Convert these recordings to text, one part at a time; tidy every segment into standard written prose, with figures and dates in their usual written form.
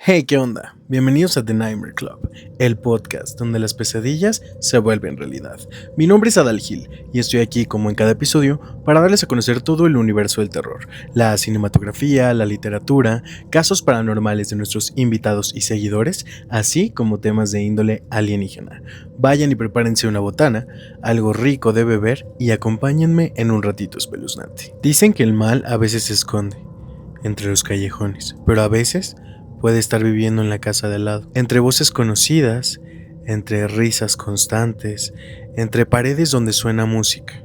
Hey, ¿qué onda? Bienvenidos a The Nightmare Club, el podcast donde las pesadillas se vuelven realidad. Mi nombre es Adal Gil y estoy aquí como en cada episodio para darles a conocer todo el universo del terror, la cinematografía, la literatura, casos paranormales de nuestros invitados y seguidores, así como temas de índole alienígena. Vayan y prepárense una botana, algo rico de beber y acompáñenme en un ratito espeluznante. Dicen que el mal a veces se esconde entre los callejones, pero a veces puede estar viviendo en la casa de al lado, entre voces conocidas, entre risas constantes, entre paredes donde suena música.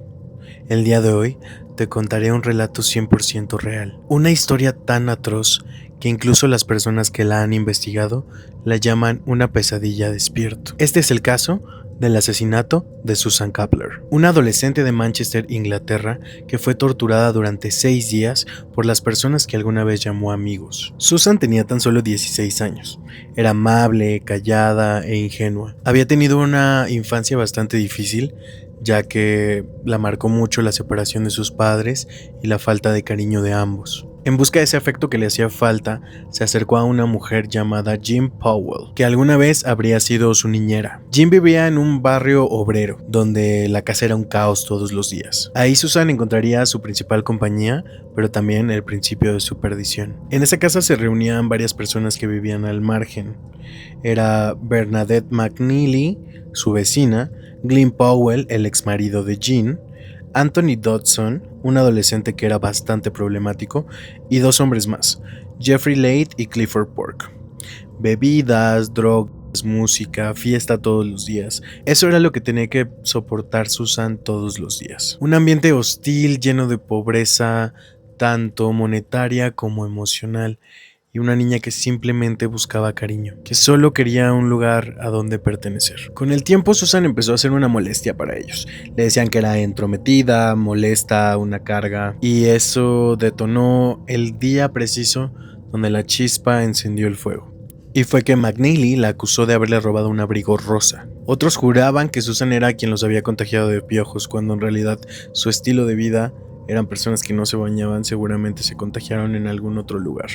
El día de hoy te contaré un relato 100% real, una historia tan atroz que incluso las personas que la han investigado la llaman una pesadilla despierto. Este es el caso del asesinato de Susan Kapler, una adolescente de Manchester, Inglaterra, que fue torturada durante 6 días por las personas que alguna vez llamó amigos. Susan tenía tan solo 16 años. Era amable, callada e ingenua. Había tenido una infancia bastante difícil, ya que la marcó mucho la separación de sus padres y la falta de cariño de ambos. En busca de ese afecto que le hacía falta, se acercó a una mujer llamada Jean Powell, que alguna vez habría sido su niñera. Jean vivía en un barrio obrero, donde la casa era un caos todos los días. Ahí Susan encontraría su principal compañía, pero también el principio de su perdición. En esa casa se reunían varias personas que vivían al margen. Era Bernadette McNeely, su vecina, Glyn Powell, el exmarido de Jean, Anthony Dodson, un adolescente que era bastante problemático, y 2 hombres más, Jeffrey Late y Clifford Pork. Bebidas, drogas, música, fiesta todos los días. Eso era lo que tenía que soportar Susan todos los días. Un ambiente hostil, lleno de pobreza, tanto monetaria como emocional. Y una niña que simplemente buscaba cariño, que solo quería un lugar a donde pertenecer. Con el tiempo Susan empezó a ser una molestia para ellos. Le decían que era entrometida, molesta, una carga, y eso detonó el día preciso donde la chispa encendió el fuego. Y fue que McNeely la acusó de haberle robado un abrigo rosa. Otros juraban que Susan era quien los había contagiado de piojos, cuando en realidad su estilo de vida eran personas que no se bañaban, seguramente se contagiaron en algún otro lugar.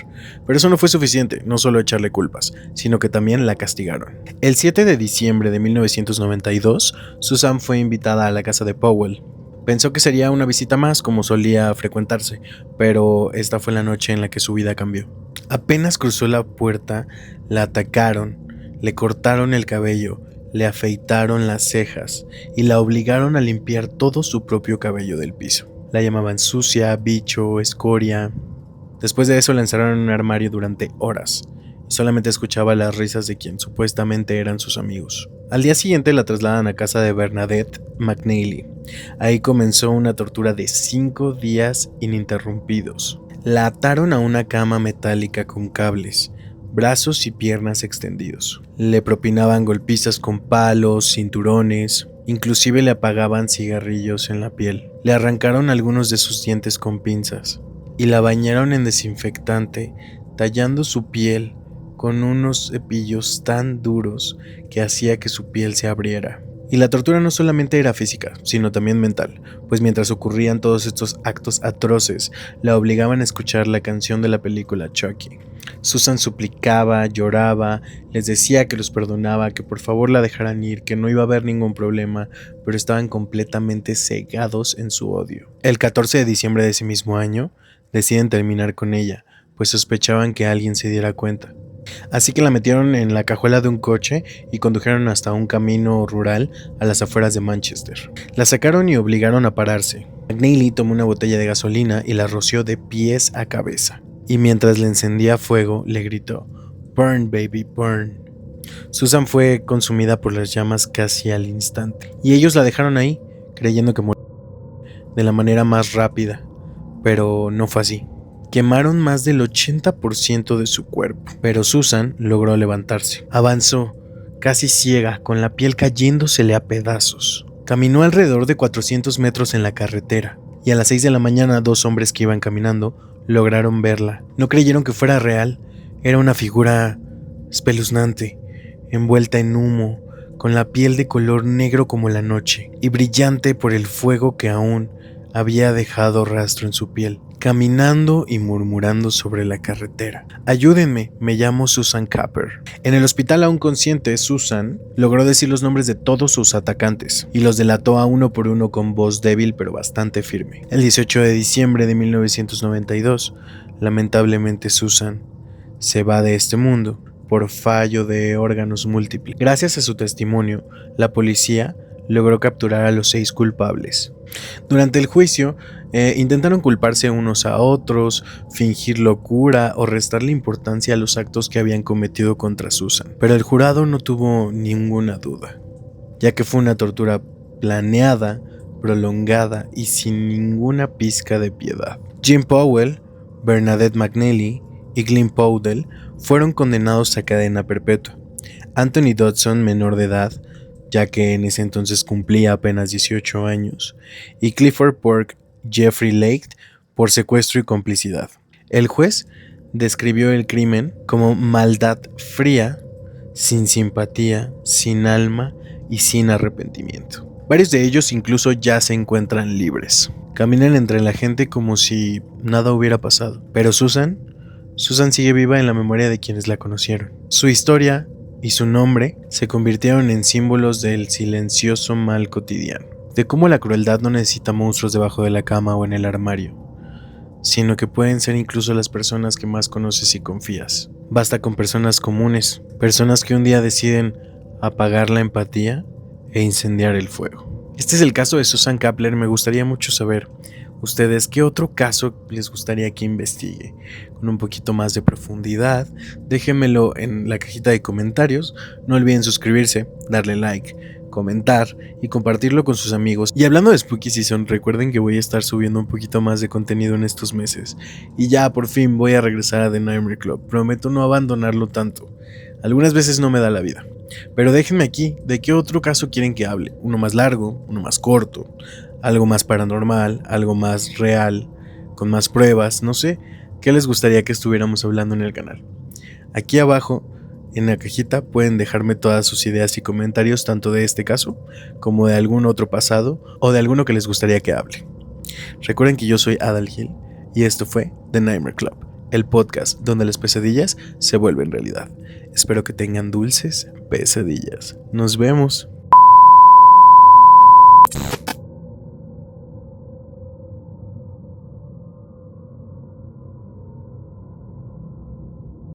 Pero eso no fue suficiente, no solo echarle culpas, sino que también la castigaron. El 7 de diciembre de 1992, Susan fue invitada a la casa de Powell. Pensó que sería una visita más, como solía frecuentarse, pero esta fue la noche en la que su vida cambió. Apenas cruzó la puerta, la atacaron, le cortaron el cabello, le afeitaron las cejas y la obligaron a limpiar todo su propio cabello del piso. La llamaban sucia, bicho, escoria. Después de eso la encerraron en un armario durante horas y solamente escuchaba las risas de quien supuestamente eran sus amigos. Al día siguiente la trasladan a casa de Bernadette McNeely. Ahí comenzó una tortura de 5 días ininterrumpidos. La ataron a una cama metálica con cables, brazos y piernas extendidos. Le propinaban golpizas con palos, cinturones. Inclusive le apagaban cigarrillos en la piel. Le arrancaron algunos de sus dientes con pinzas y la bañaron en desinfectante, tallando su piel con unos cepillos tan duros que hacía que su piel se abriera. Y la tortura no solamente era física, sino también mental, pues mientras ocurrían todos estos actos atroces, la obligaban a escuchar la canción de la película Chucky. Susan suplicaba, lloraba, les decía que los perdonaba, que por favor la dejaran ir, que no iba a haber ningún problema, pero estaban completamente cegados en su odio. El 14 de diciembre de ese mismo año, deciden terminar con ella, pues sospechaban que alguien se diera cuenta. Así que la metieron en la cajuela de un coche y condujeron hasta un camino rural a las afueras de Manchester. La sacaron y obligaron a pararse. McNeely tomó una botella de gasolina y la roció de pies a cabeza. Y mientras le encendía fuego, le gritó: "Burn, baby, burn". Susan fue consumida por las llamas casi al instante. Y ellos la dejaron ahí, creyendo que murió de la manera más rápida. Pero no fue así. Quemaron más del 80% de su cuerpo, pero Susan logró levantarse. Avanzó, casi ciega, con la piel cayéndosele a pedazos. Caminó alrededor de 400 metros en la carretera, y a las 6 de la mañana 2 hombres que iban caminando lograron verla. No creyeron que fuera real. Era una figura espeluznante, envuelta en humo, con la piel de color negro como la noche, y brillante por el fuego que aún había dejado rastro en su piel. caminando y murmurando sobre la carretera. Ayúdenme, me llamo Susan Capper. En el hospital aún consciente, Susan logró decir los nombres de todos sus atacantes y los delató a uno por uno con voz débil pero bastante firme. El 18 de diciembre de 1992, lamentablemente Susan se va de este mundo por fallo de órganos múltiples. Gracias a su testimonio, la policía logró capturar a los 6 culpables. Durante el juicio, intentaron culparse unos a otros, fingir locura o restarle importancia a los actos que habían cometido contra Susan. Pero el jurado no tuvo ninguna duda, ya que fue una tortura planeada, prolongada y sin ninguna pizca de piedad. Jim Powell, Bernadette McNally y Glyn Powdell fueron condenados a cadena perpetua. Anthony Dodson, menor de edad, ya que en ese entonces cumplía apenas 18 años, y Clifford Burke Jeffrey Lake por secuestro y complicidad. El juez describió el crimen como maldad fría, sin simpatía, sin alma y sin arrepentimiento. Varios de ellos incluso ya se encuentran libres. Caminan entre la gente como si nada hubiera pasado. Pero Susan sigue viva en la memoria de quienes la conocieron. Su historia y su nombre se convirtieron en símbolos del silencioso mal cotidiano, de cómo la crueldad no necesita monstruos debajo de la cama o en el armario, sino que pueden ser incluso las personas que más conoces y confías. Basta con personas comunes, personas que un día deciden apagar la empatía e incendiar el fuego. Este es el caso de Susan Capper. Me gustaría mucho saber ustedes qué otro caso les gustaría que investigue con un poquito más de profundidad. Déjenmelo en la cajita de comentarios. No olviden suscribirse, darle like, comentar y compartirlo con sus amigos. Y hablando de Spooky Season, recuerden que voy a estar subiendo un poquito más de contenido en estos meses. Y ya por fin voy a regresar a The Nightmare Club. Prometo no abandonarlo tanto. Algunas veces no me da la vida. Pero déjenme aquí, ¿de qué otro caso quieren que hable? Uno más largo, uno más corto, algo más paranormal, algo más real, con más pruebas, no sé. ¿Qué les gustaría que estuviéramos hablando en el canal? Aquí abajo, en la cajita, pueden dejarme todas sus ideas y comentarios, tanto de este caso, como de algún otro pasado, o de alguno que les gustaría que hable. Recuerden que yo soy Adal Gil, y esto fue The Nightmare Club, el podcast donde las pesadillas se vuelven realidad. Espero que tengan dulces pesadillas. Nos vemos.